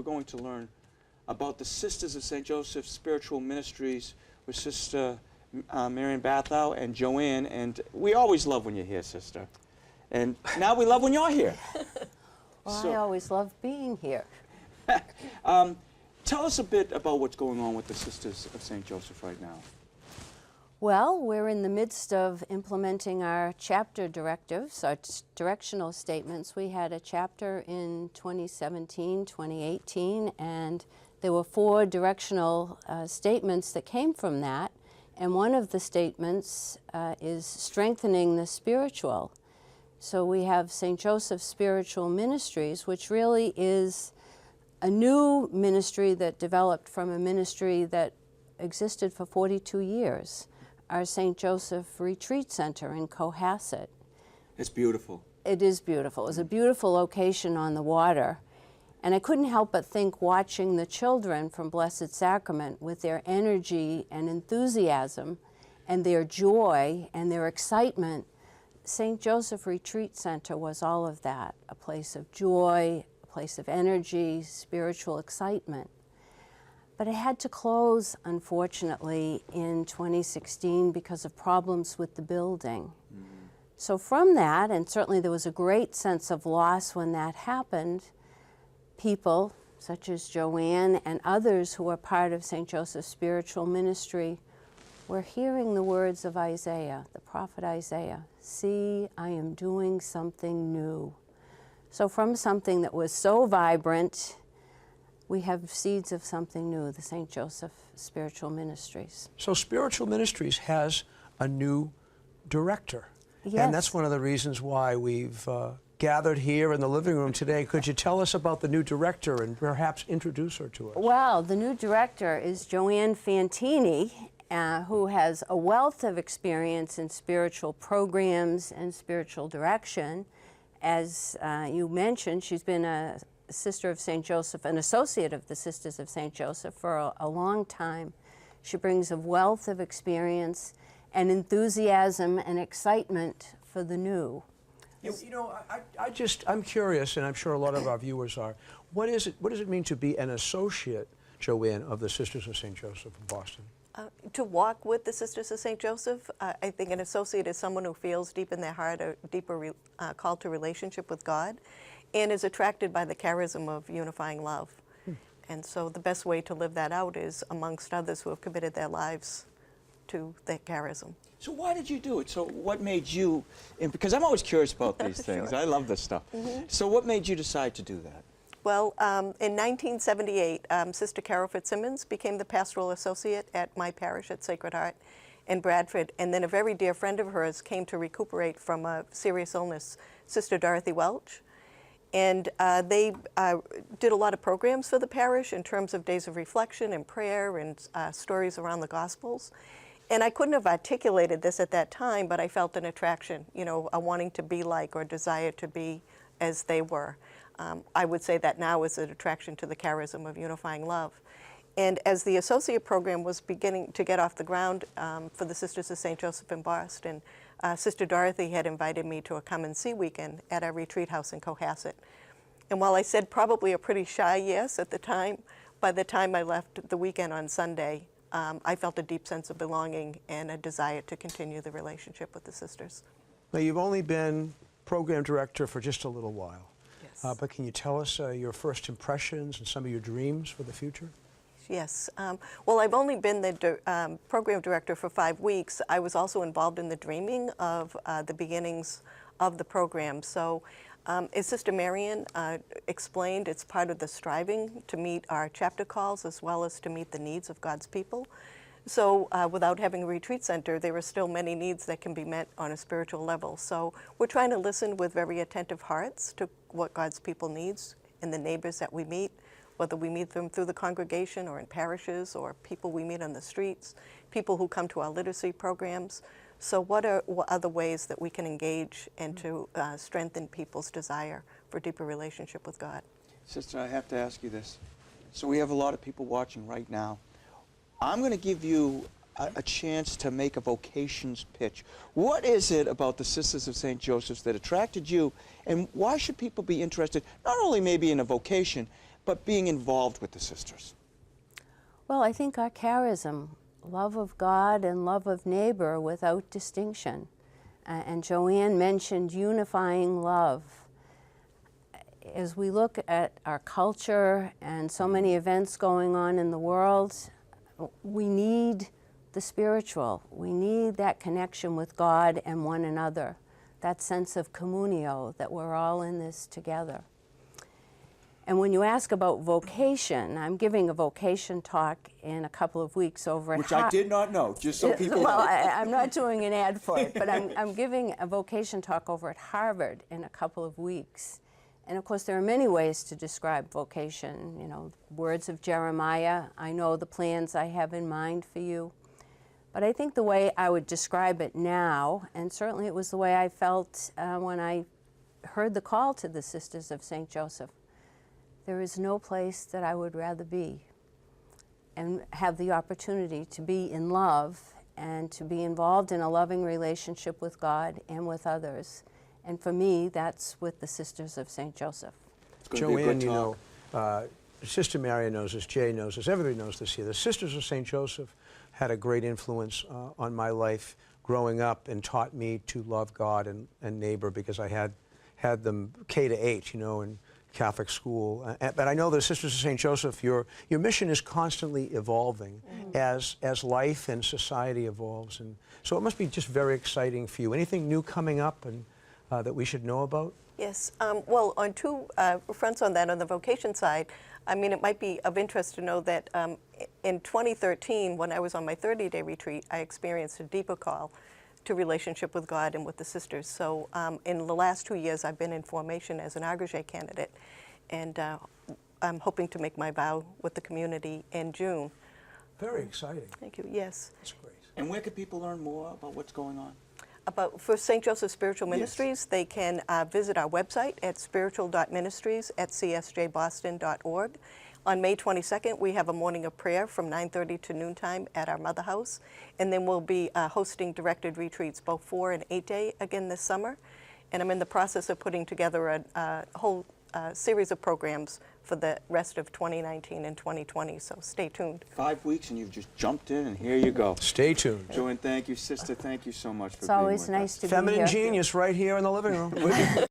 going to learn about the Sisters of St. Joseph Spiritual Ministries with Sister Marian Batho and Joanne. And we always love when you're here, Sister. And now we love when you're here. Well, So, I always love being here. tell us a bit about what's going on with the Sisters of St. Joseph right now. Well, we're in the midst of implementing our chapter directives, our directional statements. We had a chapter in 2017, 2018, and there were 4 directional statements that came from that. And one of the statements is strengthening the spiritual. So we have St. Joseph Spiritual Ministries, which really is a new ministry that developed from a ministry that existed for 42 years. Our St. Joseph Retreat Center in Cohasset. It's beautiful. It is beautiful. It was a beautiful location on the water. And I couldn't help but think, watching the children from Blessed Sacrament with their energy and enthusiasm and their joy and their excitement, St. Joseph Retreat Center was all of that, a place of joy, a place of energy, spiritual excitement. But it had to close, unfortunately, in 2016 because of problems with the building. So from that, and certainly there was a great sense of loss when that happened, people such as Joanne and others who are part of St. Joseph's Spiritual Ministry were hearing the words of Isaiah, the prophet Isaiah, "See, I am doing something new." So from something that was so vibrant, we have seeds of something new, the St. Joseph Spiritual Ministries. So Spiritual Ministries has a new director. Yes. And that's one of the reasons why we've gathered here in the living room today. Could you tell us about the new director and perhaps introduce her to us? Well, the new director is Joanne Fantini, who has a wealth of experience in spiritual programs and spiritual direction. As you mentioned, she's been a Sister of St. Joseph, an associate of the Sisters of St. Joseph for a long time. She brings a wealth of experience and enthusiasm and excitement for the new. You know, I'm curious, and I'm sure a lot of our viewers are. What does it mean to be an associate, Joanne, of the Sisters of St. Joseph in Boston? To walk with the Sisters of St. Joseph, I think an associate is someone who feels deep in their heart a deeper call to relationship with God and is attracted by the charism of unifying love. And so the best way to live that out is amongst others who have committed their lives to that charism. So why did you do it? So what made you, because I'm always curious about these things. Sure. I love this stuff. So what made you decide to do that? Well, in 1978, Sister Carol Fitzsimmons became the pastoral associate at my parish at Sacred Heart in Bradford. And then a very dear friend of hers came to recuperate from a serious illness, Sister Dorothy Welch. And they did a lot of programs for the parish in terms of days of reflection and prayer and stories around the Gospels. And I couldn't have articulated this at that time, but I felt an attraction, you know, a wanting to be like or desire to be as they were. I would say that now is an attraction to the charism of unifying love. And as the associate program was beginning to get off the ground for the Sisters of St. Joseph in Boston, Sister Dorothy had invited me to a come and see weekend at our retreat house in Cohasset. And while I said probably a pretty shy yes at the time, by the time I left the weekend on Sunday, I felt a deep sense of belonging and a desire to continue the relationship with the sisters. Now, you've only been program director for just a little while. Yes. But can you tell us your first impressions and some of your dreams for the future? Yes. Well, I've only been the program director for 5 weeks. I was also involved in the dreaming of the beginnings of the program. So as Sister Marian explained, it's part of the striving to meet our chapter calls as well as to meet the needs of God's people. So without having a retreat center, there are still many needs that can be met on a spiritual level. So we're trying to listen with very attentive hearts to what God's people needs and the neighbors that we meet, whether we meet them through the congregation or in parishes or people we meet on the streets, people who come to our literacy programs. So what are other ways that we can engage and to strengthen people's desire for deeper relationship with God? Sister, I have to ask you this. So we have a lot of people watching right now. I'm going to give you a chance to make a vocations pitch. What is it about the Sisters of St. Joseph's that attracted you, and why should people be interested, not only maybe in a vocation, but being involved with the sisters? Well, I think our charism, love of God and love of neighbor without distinction. And Joanne mentioned unifying love. As we look at our culture and so many events going on in the world, we need the spiritual. We need that connection with God and one another, that sense of communio, that we're all in this together. And when you ask about vocation, I'm giving a vocation talk in a couple of weeks over at Which I did not know, just so people well, know. I'm not doing an ad for it, but I'm giving a vocation talk over at Harvard in a couple of weeks. And of course, there are many ways to describe vocation. You know, words of Jeremiah, I know the plans I have in mind for you. But I think the way I would describe it now, and certainly it was the way I felt when I heard the call to the Sisters of St. Joseph, there is no place that I would rather be and have the opportunity to be in love and to be involved in a loving relationship with God and with others. And for me, that's with the Sisters of St. Joseph. It's going to be a Joanne, good you talk. know, Sister Marian knows this, Jay knows this, everybody knows this here. The Sisters of St. Joseph had a great influence on my life growing up and taught me to love God and neighbor, because I had them K to 8, you know, in Catholic school. But I know the Sisters of St. Joseph, your mission is constantly evolving as life and society evolves. And so it must be just very exciting for you. Anything new coming up and that we should know about? Yes, well, on two fronts on that, on the vocation side, I mean, it might be of interest to know that in 2013, when I was on my 30-day retreat, I experienced a deeper call to relationship with God and with the sisters. So in the last 2 years, I've been in formation as an agrégé candidate, and I'm hoping to make my vow with the community in June. Very exciting. Thank you, yes. That's great. And where can people learn more about what's going on? For St. Joseph Spiritual Yes. Ministries, they can visit our website at spiritual.ministries@csjboston.org. On May 22nd, we have a morning of prayer from 9:30 to noontime at our Mother House. And then we'll be hosting directed retreats, both 4 and 8 day again this summer. And I'm in the process of putting together a whole series of programs for the rest of 2019 and 2020, so stay tuned. 5 weeks and you've just jumped in, and here you go. Stay tuned. Joanne, thank you. Sister, thank you so much for It's being always with nice us. to be Feminine here. genius right here in the living room.